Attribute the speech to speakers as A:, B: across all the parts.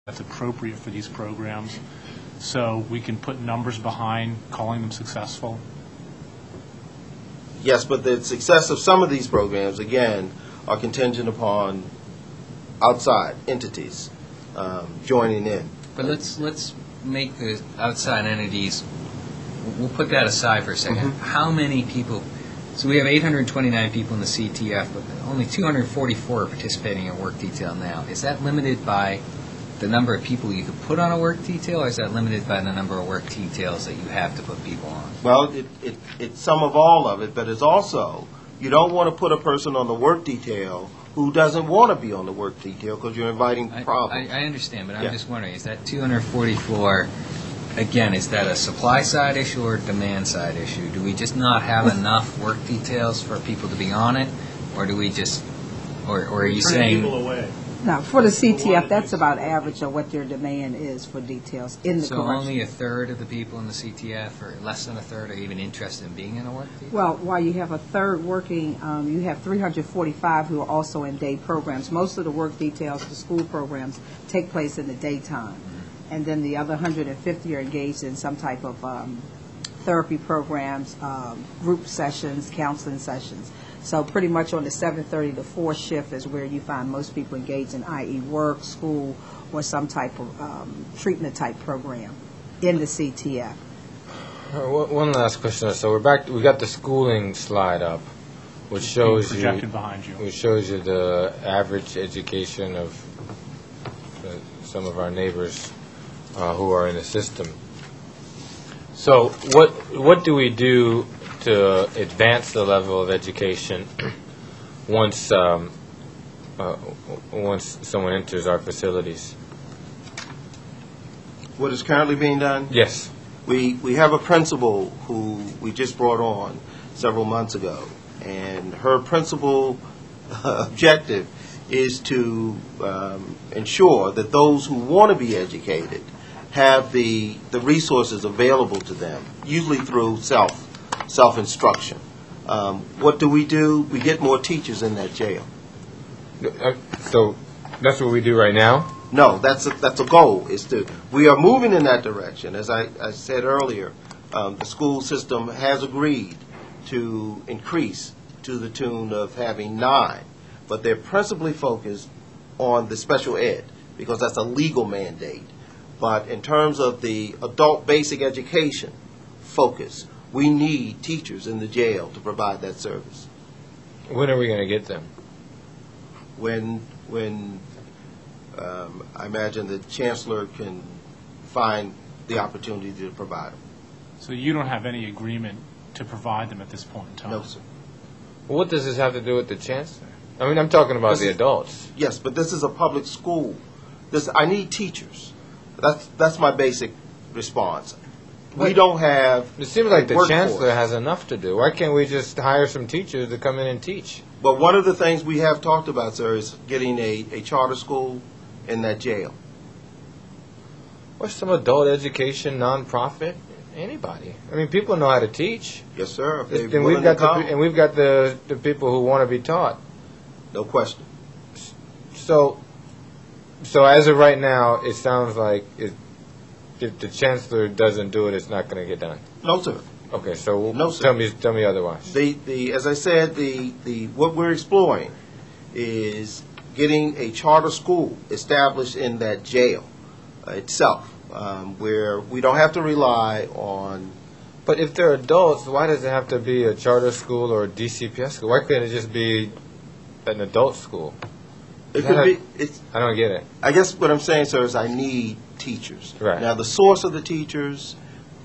A: that's appropriate for these programs, so we can put numbers behind calling them successful?
B: Yes, but the success of some of these programs, again, are contingent upon outside entities joining in.
C: But let's make the outside entities, we'll put that aside for a second.
B: Mm-hmm.
C: How many people, so we have 829 people in the CTF, but only 244 are participating in work detail now. Is that limited by the number of people you could put on a work detail, or is that limited by the number of work details that you have to put people on?
B: Well, it's some of all of it, but it's also, you don't want to put a person on the work detail who doesn't want to be on the work detail because you're inviting problems.
C: I understand, but I'm just wondering, is that 244, again, is that a supply side issue or a demand side issue? Do we just not have enough work details for people to be on it, or do we just, or are you saying...
A: People away.
D: No, for the CTF, that's about average of what their demand is for details in the
C: So
D: correction.
C: only a third of the people in the CTF, or less than a third, are even interested in being in a work detail?
D: Well, while you have a third working, you have 345 who are also in day programs. Most of the work details, the school programs, take place in the daytime. And then the other 150 are engaged in some type of therapy programs, group sessions, counseling sessions. So pretty much on the 7:30 to 4 shift is where you find most people engaged in, i.e. work, school, or some type of treatment-type program in the CTF.
E: One last question. So we're back. We got the schooling slide up, which shows
A: Projected behind you.
E: Which shows you the average education of some of our neighbors who are in the system. So what do we do to advance the level of education once once someone enters our facilities?
B: What is currently being done?
E: Yes.
B: We have a principal who we just brought on several months ago, and her principal objective is to ensure that those who want to be educated have the resources available to them, usually through self-instruction. What do? We get more teachers in that jail.
E: So that's what we do right now?
B: No, that's a goal. We are moving in that direction. As I said earlier, the school system has agreed to increase to the tune of having 9, but they're principally focused on the special ed because that's a legal mandate. But in terms of the adult basic education focus, we need teachers in the jail to provide that service.
E: When are we going to get them?
B: When I imagine the chancellor can find the opportunity to provide them.
A: So you don't have any agreement to provide them at this point in time?
B: No, sir.
E: Well, what does this have to do with the chancellor? I mean, I'm talking about the adults.
B: Yes, but this is a public school. I need teachers. That's my basic response. We don't have.
E: It seems like the
B: workforce.
E: chancellor has enough to do. Why can't we just hire some teachers to come in and teach?
B: But one of the things we have talked about, sir, is getting a charter school in that jail.
E: Or some adult education nonprofit? Anybody. I mean, people know how to teach.
B: Yes, sir. If they're
E: And
B: willing to come,
E: we've got the people who want to be taught.
B: no question.
E: So as of right now, it sounds like if the chancellor doesn't do it, it's not going to get done.
B: No, sir.
E: Okay, so
B: No, sir.
E: tell me otherwise.
B: As I said, what we're exploring is getting a charter school established in that jail itself, where we don't have to rely on.
E: But if they're adults, why does it have to be a charter school or a DCPS school? Why can't it just be an adult school?
B: It could be.
E: I don't get it.
B: I guess what I'm saying, sir, is I need teachers.
E: Right.
B: Now, the source of the teachers,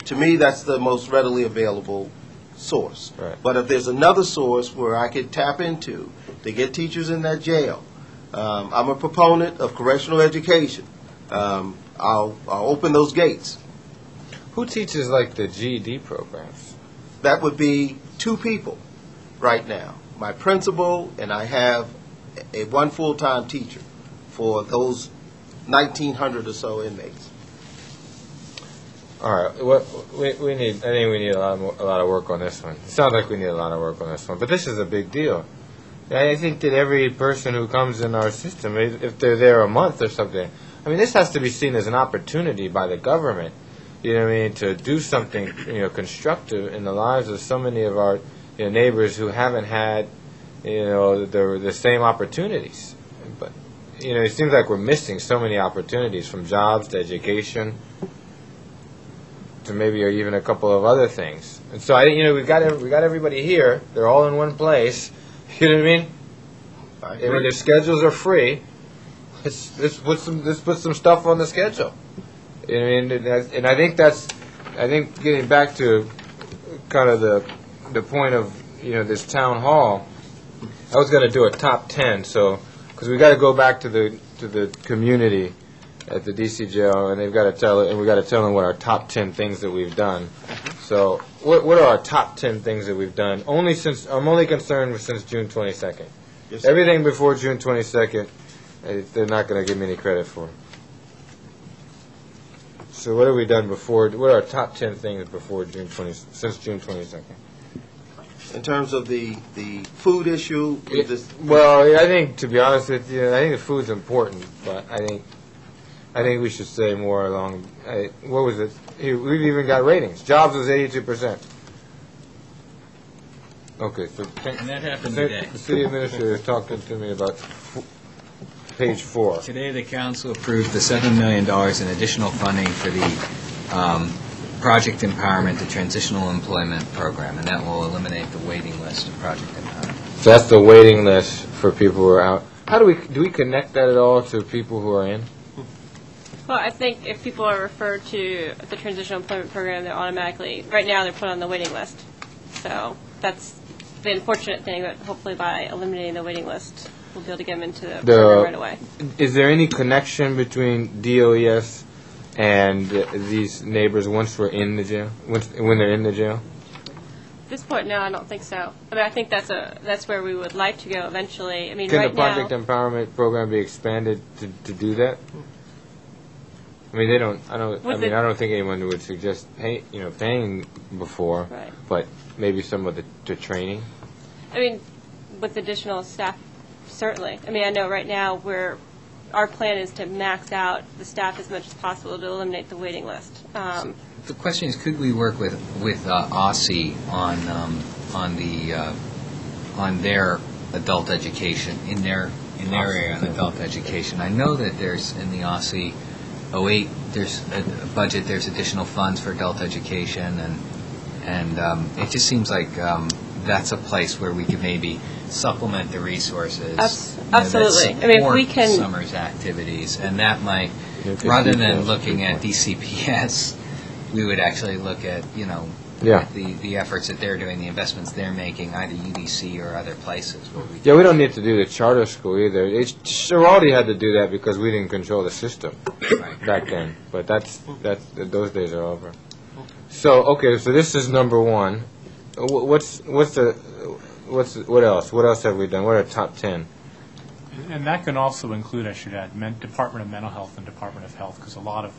B: to me, that's the most readily available source.
E: Right.
B: But if there's another source where I could tap into to get teachers in that jail, I'm a proponent of correctional education. I'll open those gates.
E: Who teaches like the GED programs?
B: That would be 2 people right now. My principal, and I have one full-time teacher for those 1,900 or so inmates.
E: All right. We need. I think we need a lot of work on this one. It sounds like we need a lot of work on this one. But this is a big deal. I think that every person who comes in our system, if they're there a month or something, I mean, this has to be seen as an opportunity by the government, you know what I mean, to do something, constructive in the lives of so many of our neighbors who haven't had, the same opportunities. But, it seems like we're missing so many opportunities, from jobs to education to maybe or even a couple of other things. And so I think, we got everybody here. They're all in one place. You know what I mean? I mean, their schedules are free. Let's put some stuff on the schedule. You know what I mean? And I think getting back to kind of the point of this town hall, I was going to do a top 10. So because we got to go back to the community at the DC jail, and we got to tell them what our top 10 things that we've done. So what are our top 10 things that we've done? I'm only concerned with since June 22nd.
B: Yes, sir.
E: Everything before June 22nd, they're not going to give me any credit for. So what have we done before? What are our top 10 things since June 22nd?
B: In terms of the food issue,
E: Well, I think, to be honest with you, I think the food's important, but I think we should say more along. What was it? We've even got ratings. Jobs was 82%. Okay, so
C: And that happened today.
E: the city administrator is talking to me about page 4.
C: Today, the council approved the $7 million in additional funding for the Project Empowerment, the Transitional Employment Program, and that will eliminate the waiting list of Project Empowerment.
E: So that's the waiting list for people who are out. How do we connect that at all to people who are in?
F: Well, I think if people are referred to the Transitional Employment Program, they're automatically, right now, they're put on the waiting list. So that's the unfortunate thing, but hopefully by eliminating the waiting list, we'll be able to get them into the program right away.
E: Is there any connection between DOES and these neighbors once we're in the jail, when they're in the jail?
F: At this point, no, I don't think so. I mean, I think that's where we would like to go eventually. I mean,
E: Can
F: right
E: the Project
F: now,
E: Empowerment Program be expanded to do that? I mean, I don't think anyone would suggest paying before,
F: Right.
E: but maybe some of the training.
F: I mean, with additional staff, certainly. I mean, I know right now our plan is to max out the staff as much as possible to eliminate the waiting list.
C: The question is, could we work with OSSI on their adult education, in their area on adult education? I know that there's, in the OSSI 08, there's a budget, there's additional funds for adult education, and it just seems like that's a place where we could maybe supplement the resources.
F: Absolutely.
C: That
F: I mean, if
C: support
F: we can-
C: summer's activities, and that might,
E: Yeah,
C: rather
E: 50
C: than
E: plus.
C: looking at DCPS, we would actually look at,
E: Yeah.
C: the efforts that they're doing, the investments they're making, either UDC or other places. Where we
E: Yeah, we don't need to do the charter school either. Schiraldi had to do that because we didn't control the system
C: Right.
E: back then. But those days are over. So this is number 1. What else? What else have we done? What are top 10?
A: And that can also include, I should add, Department of Mental Health and Department of Health, because a lot of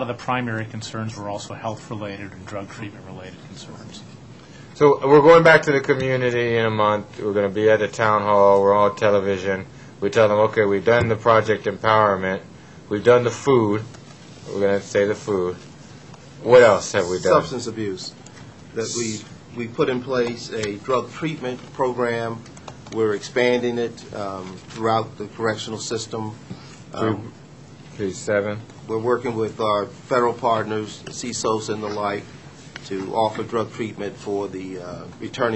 A: the primary concerns were also health-related and drug treatment-related concerns.
E: So we're going back to the community in a month. We're going to be at the town hall. We're on television. We tell them, okay, we've done the Project Empowerment. We've done the food. We're going to say the food. What else have we done?
B: substance abuse, that we put in place a drug treatment program. We're expanding it throughout the correctional system.
E: Page 7.
B: We're working with our federal partners, CSOS and the like, to offer drug treatment for the returning